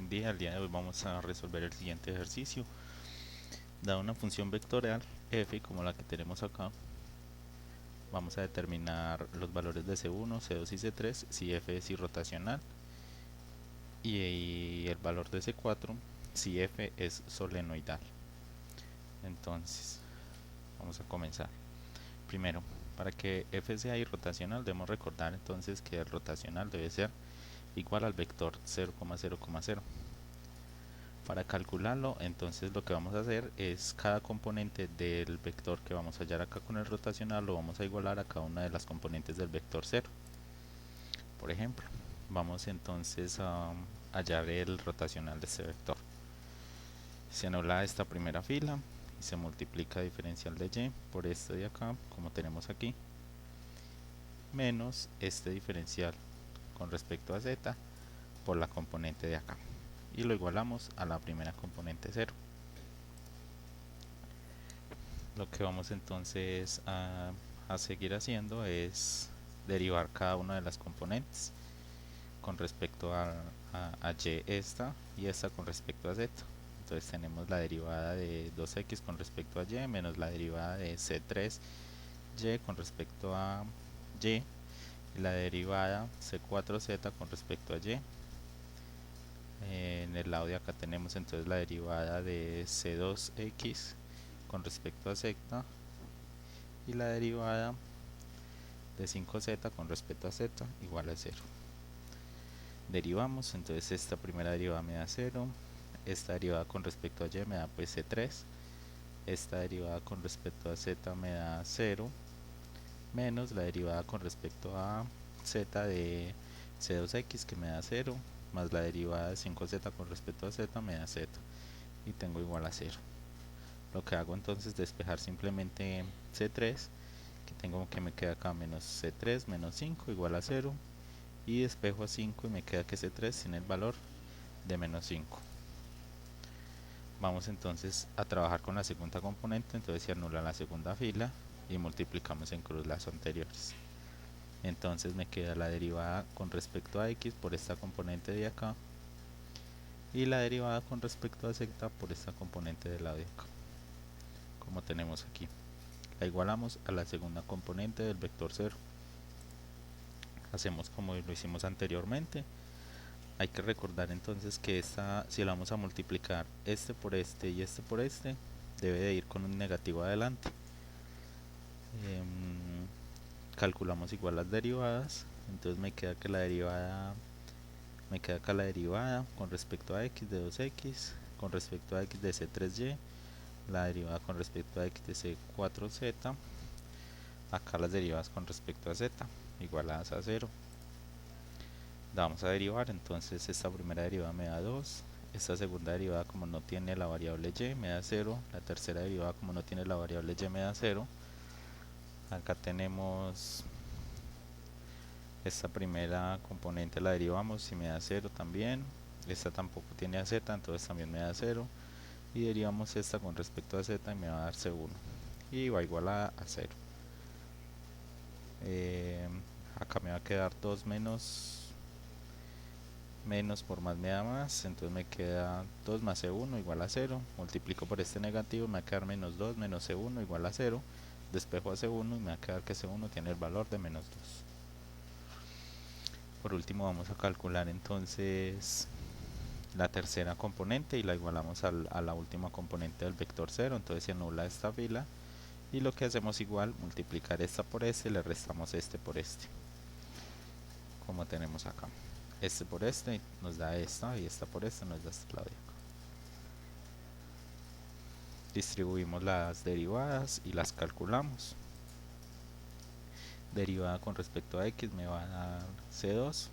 Buen día, el día de hoy vamos a resolver el siguiente ejercicio. Dada una función vectorial f como la que tenemos acá, vamos a determinar los valores de C1, C2 y C3 si f es irrotacional y el valor de C4 si f es solenoidal. Entonces, vamos a comenzar. Primero, para que f sea irrotacional debemos recordar entonces que el rotacional debe ser igual al vector 0,0,0. Para calcularlo, entonces lo que vamos a hacer es cada componente del vector que vamos a hallar acá con el rotacional lo vamos a igualar a cada una de las componentes del vector 0. Por ejemplo, vamos entonces a hallar el rotacional de este vector. Se anula esta primera fila y se multiplica diferencial de y por este de acá, como tenemos aquí, menos este diferencial con respecto a z por la componente de acá. Y lo igualamos a la primera componente 0. Lo que vamos entonces a seguir haciendo es derivar cada una de las componentes con respecto a y esta y esta con respecto a z. Entonces tenemos la derivada de 2x con respecto a y menos la derivada de c3y con respecto a y la derivada c4z con respecto a y. En el lado de acá tenemos entonces la derivada de c2x con respecto a z y la derivada de 5z con respecto a z igual a 0. Derivamos, entonces esta primera derivada me da 0, esta derivada con respecto a y me da pues c3, esta derivada con respecto a z me da 0, menos la derivada con respecto a z de c2x que me da 0, más la derivada de 5z con respecto a z me da z, y tengo igual a 0. Lo que hago entonces es despejar simplemente c3, que tengo que me queda acá menos c3 menos 5 igual a 0, y despejo a 5 y me queda que c3 tiene el valor de menos 5. Vamos entonces a trabajar con la segunda componente, entonces se anula la segunda fila y multiplicamos en cruz las anteriores. Entonces me queda la derivada con respecto a x por esta componente de acá y la derivada con respecto a z por esta componente del lado de acá, como tenemos aquí. La igualamos a la segunda componente del vector 0. Hacemos como lo hicimos anteriormente. Hay que recordar entonces que esta, si la vamos a multiplicar este por este y este por este, debe de ir con un negativo adelante. Calculamos igual las derivadas, entonces me queda que la derivada, me queda acá la derivada con respecto a x de 2x, con respecto a x de c3y, la derivada con respecto a x de c4z, acá las derivadas con respecto a z, igualadas a 0. La vamos a derivar, entonces esta primera derivada me da 2, esta segunda derivada como no tiene la variable y me da 0, la tercera derivada como no tiene la variable y me da 0. Acá tenemos esta primera componente, la derivamos y me da 0 también, esta tampoco tiene a z, entonces también me da 0, y derivamos esta con respecto a z y me va a dar c1 y va igual a 0. Acá me va a quedar 2 menos por más me da más, entonces me queda 2 más c1 igual a 0, multiplico por este negativo, me va a quedar menos 2 menos c1 igual a 0, despejo a c1 y me va a quedar que c1 tiene el valor de menos 2. Por último vamos a calcular entonces la tercera componente y la igualamos a la última componente del vector 0, entonces se anula esta fila y lo que hacemos igual, multiplicar esta por este, le restamos este por este, como tenemos acá. Este por este nos da esta y esta por esta nos da este lado de acá. Distribuimos las derivadas y las calculamos. Derivada con respecto a x me va a dar c2,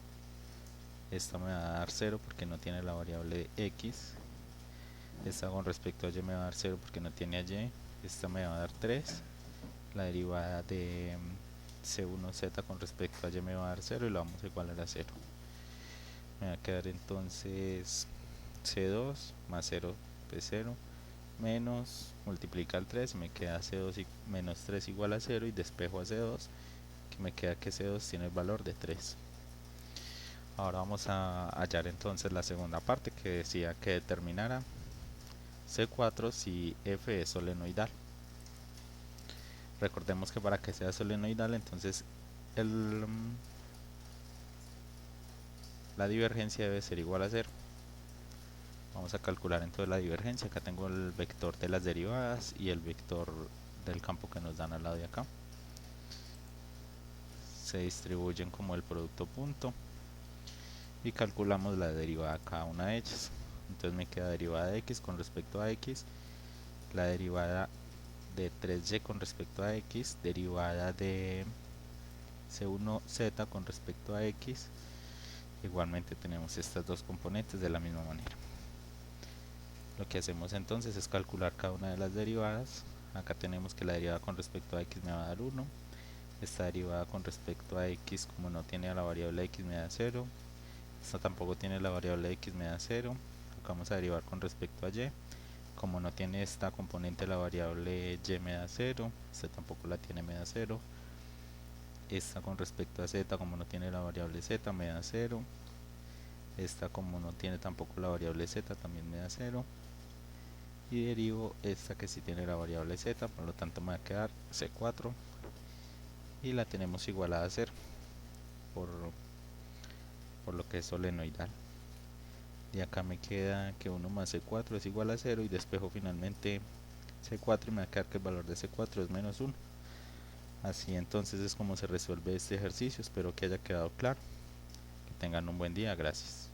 esta me va a dar 0 porque no tiene la variable x, esta con respecto a y me va a dar 0 porque no tiene a y, esta me va a dar 3, la derivada de c1z con respecto a y me va a dar 0 y lo vamos a igualar a 0. Me va a quedar entonces c2 más 0 pues 0, menos multiplica el 3 y me queda c2 y menos 3 igual a 0 y despejo a c2, que me queda que c2 tiene el valor de 3. Ahora vamos a hallar entonces la segunda parte que decía que determinara C4 si F es solenoidal. Recordemos que para que sea solenoidal entonces el, la divergencia debe ser igual a 0. Vamos a calcular entonces la divergencia. Acá tengo el vector de las derivadas y el vector del campo que nos dan al lado de acá. Se distribuyen como el producto punto y calculamos la derivada de cada una de ellas. Entonces me queda derivada de x con respecto a x, la derivada de 3y con respecto a x, derivada de c1z con respecto a x. Igualmente tenemos estas dos componentes de la misma manera. Lo que hacemos entonces es calcular cada una de las derivadas. Acá tenemos que la derivada con respecto a x me va a dar 1. Esta derivada con respecto a x, como no tiene a la variable x, me da 0. Esta tampoco tiene la variable x, me da 0. Acá vamos a derivar con respecto a y. Como no tiene esta componente la variable y, me da 0. Esta tampoco la tiene, me da 0. Esta con respecto a z, como no tiene la variable z, me da 0. Esta, como no tiene tampoco la variable z, también me da 0. Y derivo esta que sí tiene la variable z, por lo tanto me va a quedar c4 y la tenemos igualada a 0 por lo que es solenoidal. Y acá me queda que 1 más c4 es igual a 0 y despejo finalmente c4 y me va a quedar que el valor de c4 es menos 1. Así entonces es como se resuelve este ejercicio. Espero que haya quedado claro. Que tengan un buen día. Gracias.